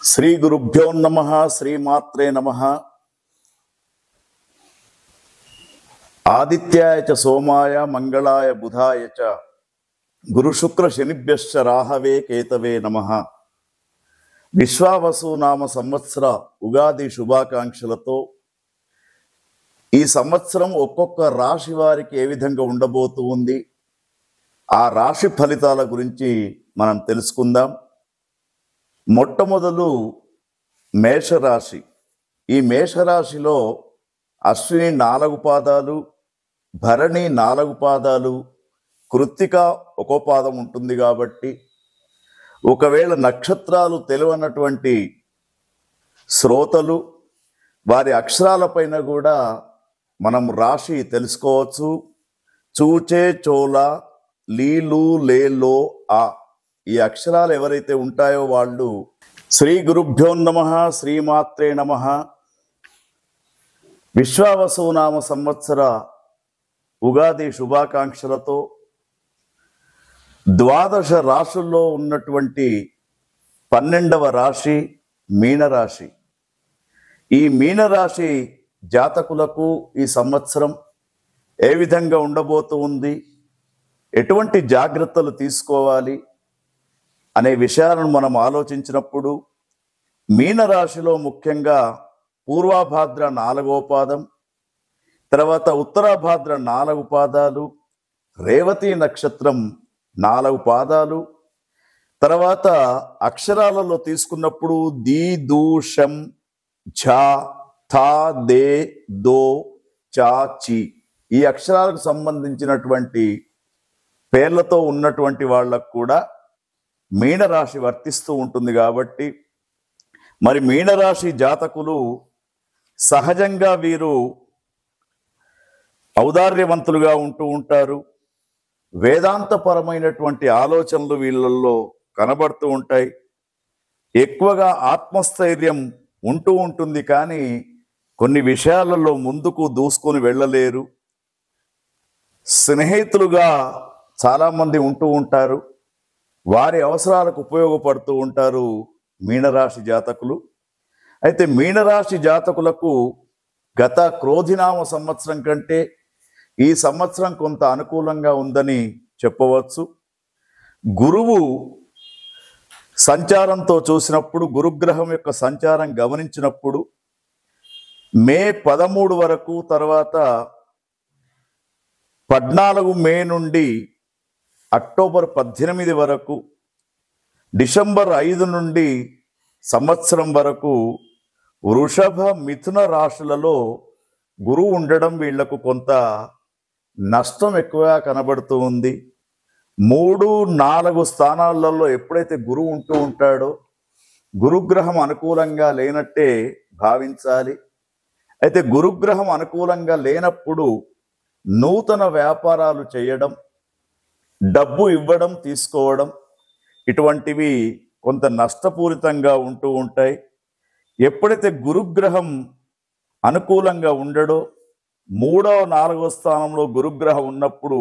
శ్రీ గురుభ్యో నమః శ్రీమాత్రే నమః. ఆదిత్యాయ చ సోమాయ మంగళాయ బుధాయ చ గురు శుక్ర శనిభ్యశ్చ రాహవే కేతవే నమః. విశ్వావసు నామ సంవత్సర ఉగాది శుభాకాంక్షలతో ఈ సంవత్సరం ఒక్కొక్క రాశి వారికి ఏ విధంగా ఉండబోతూ ఉంది, ఆ రాశి ఫలితాల గురించి మనం తెలుసుకుందాం. మొట్టమొదలు మేషరాశి. ఈ మేషరాశిలో అశ్విని 4 పాదాలు, భరణి 4 పాదాలు, కృత్తిక 1 పాదం ఉంటుంది. కాబట్టి ఒకవేళ నక్షత్రాలు తెలియనటువంటి శ్రోతలు వారి అక్షరాలపైన కూడా మనం రాశి తెలుసుకోవచ్చు. చూచే, చోళ, లీలు, లేలో, ఆ ఈ అక్షరాలు ఎవరైతే ఉంటాయో వాళ్ళు శ్రీ గురుభ్యో నమః శ్రీమాత్రే నమః. విశ్వావసు నామ సంవత్సర ఉగాది శుభాకాంక్షలతో 12 రాశుల్లో ఉన్నటువంటి 12వ రాశి మీనరాశి. ఈ మీనరాశి జాతకులకు ఈ సంవత్సరం ఏ విధంగా ఉండబోతూ ఉంది, ఎటువంటి జాగ్రత్తలు తీసుకోవాలి అనే విషయాలను మనం ఆలోచించినప్పుడు మీనరాశిలో ముఖ్యంగా పూర్వభాద్ర 4వ పాదం, తర్వాత ఉత్తరాభాద్ర 4 పాదాలు, రేవతి నక్షత్రం 4 పాదాలు, తర్వాత అక్షరాలలో తీసుకున్నప్పుడు ది, దు, షం, ఝ, థ, దే, దో, చా, చి ఈ అక్షరాలకు సంబంధించినటువంటి పేర్లతో ఉన్నటువంటి వాళ్ళకు కూడా మీనరాశి వర్తిస్తూ ఉంటుంది. కాబట్టి మరి మీనరాశి జాతకులు సహజంగా వీరు ఔదార్యవంతులుగా ఉంటూ ఉంటారు. వేదాంతపరమైనటువంటి ఆలోచనలు వీళ్ళల్లో కనబడుతూ ఉంటాయి. ఎక్కువగా ఆత్మస్థైర్యం ఉంటూ ఉంటుంది, కానీ కొన్ని విషయాలలో ముందుకు దూసుకొని వెళ్ళలేరు. స్నేహితులుగా చాలామంది ఉంటూ ఉంటారు, వారి అవసరాలకు ఉపయోగపడుతూ ఉంటారు మీనరాశి జాతకులు. అయితే మీనరాశి జాతకులకు గత క్రోధినామ సంవత్సరం కంటే ఈ సంవత్సరం కొంత అనుకూలంగా ఉందని చెప్పవచ్చు. గురువు సంచారంతో చూసినప్పుడు, గురుగ్రహం యొక్క సంచారం గమనించినప్పుడు మే 13 వరకు, తర్వాత 14 మే నుండి అక్టోబర్ 18 వరకు, డిసెంబర్ 5 నుండి సంవత్సరం వరకు వృషభ, మిథున రాశులలో గురువు ఉండడం వీళ్లకు కొంత నష్టం ఎక్కువగా కనబడుతూ ఉంది. 3, 4 స్థానాలలో ఎప్పుడైతే గురువు ఉంటూ ఉంటాడో గురుగ్రహం అనుకూలంగా లేనట్టే భావించాలి. అయితే గురుగ్రహం అనుకూలంగా లేనప్పుడు నూతన వ్యాపారాలు చేయడం, డబ్బు ఇవ్వడం, తీసుకోవడం ఇటువంటివి కొంత నష్టపూరితంగా ఉంటూ ఉంటాయి. ఎప్పుడైతే గురుగ్రహం అనుకూలంగా ఉండడో 3వ, 4వ స్థానంలో గురుగ్రహం ఉన్నప్పుడు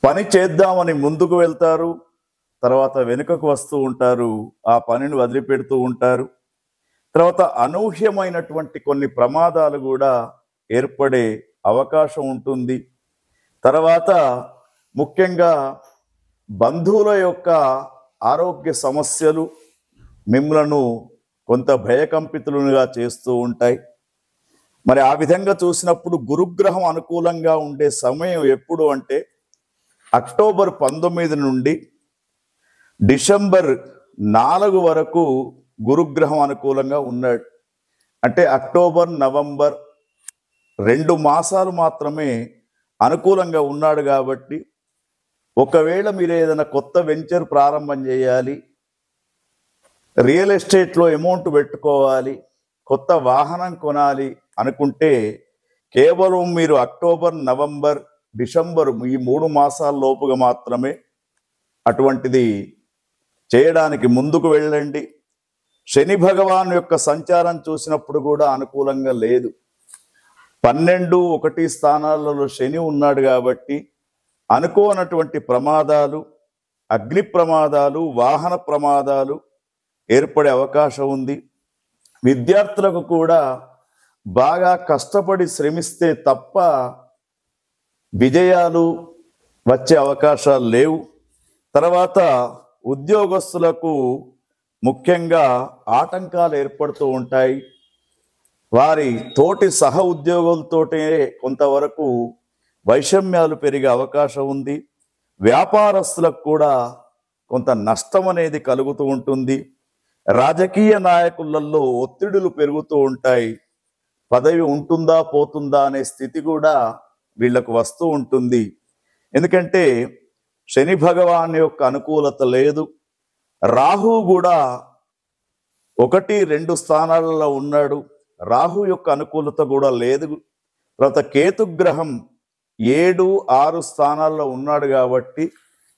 పని చేద్దామని ముందుకు వెళ్తారు, తర్వాత వెనుకకు వస్తూ ఉంటారు, ఆ పనిని వదిలిపెడుతూ ఉంటారు. తర్వాత అనూహ్యమైనటువంటి కొన్ని ప్రమాదాలు కూడా ఏర్పడే అవకాశం ఉంటుంది. తర్వాత ముఖ్యంగా బంధువుల యొక్క ఆరోగ్య సమస్యలు మిమ్మలను కొంత భయకంపితులుగా చేస్తూ ఉంటాయి. మరి ఆ విధంగా చూసినప్పుడు గురుగ్రహం అనుకూలంగా ఉండే సమయం ఎప్పుడు అంటే అక్టోబర్ 19 నుండి డిసెంబర్ 4 వరకు గురుగ్రహం అనుకూలంగా ఉన్నాడు. అంటే అక్టోబర్, నవంబర్ 2 మాసాలు మాత్రమే అనుకూలంగా ఉన్నాడు. కాబట్టి ఒకవేళ మీరు ఏదైనా కొత్త వెంచర్ ప్రారంభం చేయాలి, రియల్ ఎస్టేట్లో అమౌంట్ పెట్టుకోవాలి, కొత్త వాహనం కొనాలి అనుకుంటే కేవలం మీరు అక్టోబర్, నవంబర్, డిసెంబర్ ఈ 3 మాసాల లోపుగా మాత్రమే అటువంటిది చేయడానికి ముందుకు వెళ్ళండి. శని భగవాన్ యొక్క సంచారం చూసినప్పుడు కూడా అనుకూలంగా లేదు. 12, 1 స్థానాలలో శని ఉన్నాడు. కాబట్టి అనుకోనటువంటి ప్రమాదాలు, అగ్ని ప్రమాదాలు, వాహన ప్రమాదాలు, ఏర్పడే అవకాశం ఉంది. విద్యార్థులకు కూడా బాగా కష్టపడి శ్రమిస్తే తప్ప విజయాలు వచ్చే అవకాశాలు లేవు. తర్వాత ఉద్యోగస్తులకు ముఖ్యంగా ఆటంకాలు ఏర్పడుతూ ఉంటాయి. వారి తోటి సహ ఉద్యోగులతోటే కొంతవరకు వైషమ్యాలు పెరిగే అవకాశం ఉంది. వ్యాపారస్తులకు కూడా కొంత నష్టం అనేది కలుగుతూ ఉంటుంది. రాజకీయ నాయకులలో ఒత్తిడులు పెరుగుతూ ఉంటాయి. పదవి ఉంటుందా పోతుందా అనే స్థితి కూడా వీళ్లకు వస్తూ ఉంటుంది. ఎందుకంటే శని భగవాన్ యొక్క అనుకూలత లేదు. రాహు కూడా 1-2 స్థానాలలో ఉన్నాడు. రాహు యొక్క అనుకూలత కూడా లేదు. తర్వాత కేతుగ్రహం 7-6 స్థానాల్లో ఉన్నాడు కాబట్టి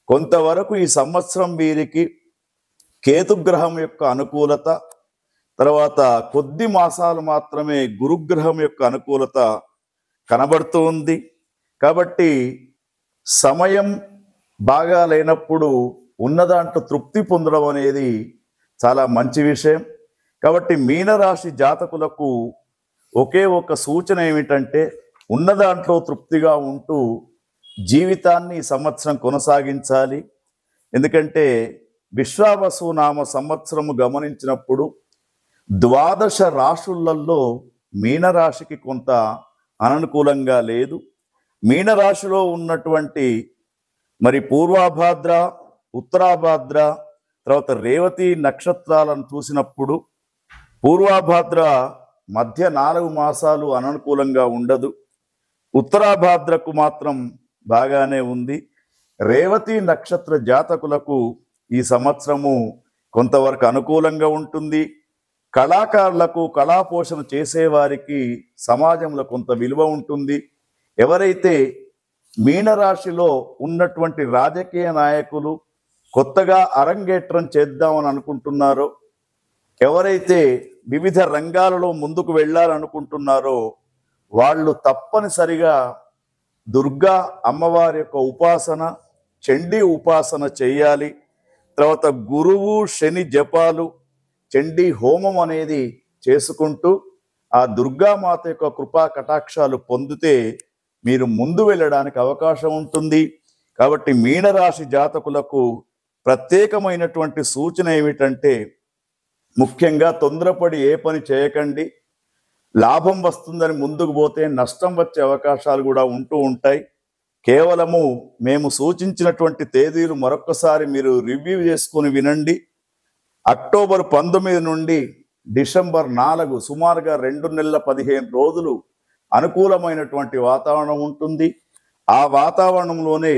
కొంతవరకు ఈ సంవత్సరం వీరికి కేతుగ్రహం యొక్క అనుకూలత, తర్వాత కొద్ది మాసాలు మాత్రమే గురుగ్రహం యొక్క అనుకూలత కనబడుతూ ఉంది. కాబట్టి సమయం బాగా లేనప్పుడు ఉన్నదాంట్లో తృప్తి పొందడం అనేది చాలా మంచి విషయం. కాబట్టి మీనరాశి జాతకులకు ఒకే ఒక సూచన ఏమిటంటే ఉన్నదాంట్లో తృప్తిగా ఉంటూ జీవితాన్ని ఈ సంవత్సరం కొనసాగించాలి. ఎందుకంటే విశ్వావసు నామ సంవత్సరము గమనించినప్పుడు 12 రాశులలో మీనరాశికి కొంత అననుకూలంగా లేదు. మీనరాశిలో ఉన్నటువంటి మరి పూర్వాభాద్ర, ఉత్తరాభాద్ర, తర్వాత రేవతి నక్షత్రాలను చూసినప్పుడు పూర్వాభాద్ర మధ్య 4 మాసాలు అననుకూలంగా ఉండదు. ఉత్తరాభాద్రకు మాత్రం బాగానే ఉంది. రేవతి నక్షత్ర జాతకులకు ఈ సంవత్సరము కొంతవరకు అనుకూలంగా ఉంటుంది. కళాకారులకు, కళాపోషణ చేసేవారికి సమాజంలో కొంత విలువ ఉంటుంది. ఎవరైతే మీనరాశిలో ఉన్నటువంటి రాజకీయ నాయకులు కొత్తగా అరంగేట్రం చేద్దామని అనుకుంటున్నారో, ఎవరైతే వివిధ రంగాలలో ముందుకు వెళ్ళాలనుకుంటున్నారో వాళ్ళు తప్పనిసరిగా దుర్గా అమ్మవారి యొక్క ఉపాసన, చండీ ఉపాసన చేయాలి. తర్వాత గురువు శని జపాలు, చండీ హోమం అనేది చేసుకుంటూ ఆ దుర్గామాత యొక్క కృపా కటాక్షాలు పొందితే మీరు ముందు వెళ్ళడానికి అవకాశం ఉంటుంది. కాబట్టి మీనరాశి జాతకులకు ప్రత్యేకమైనటువంటి సూచన ఏమిటంటే ముఖ్యంగా తొందరపడి ఏ పని చేయకండి. లాభం వస్తుందని ముందుకు పోతే నష్టం వచ్చే అవకాశాలు కూడా ఉంటూ ఉంటాయి. కేవలము మేము సూచించినటువంటి తేదీలు మరొకసారి మీరు రివ్యూ చేసుకొని వినండి. అక్టోబర్ 19 నుండి డిసెంబర్ 4 సుమారుగా 2 నెలల 15 రోజులు అనుకూలమైనటువంటి వాతావరణం ఉంటుంది. ఆ వాతావరణంలోనే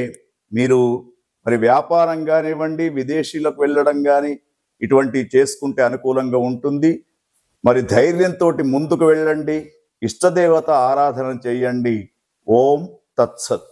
మీరు మరి వ్యాపారం కానివ్వండి, విదేశీలకు వెళ్ళడం కానీ ఇటువంటి చేసుకుంటే అనుకూలంగా ఉంటుంది. మరి ధైర్యంతో ముందుకు వెళ్ళండి. ఇష్టదేవత ఆరాధన చేయండి. ఓం తత్సత్.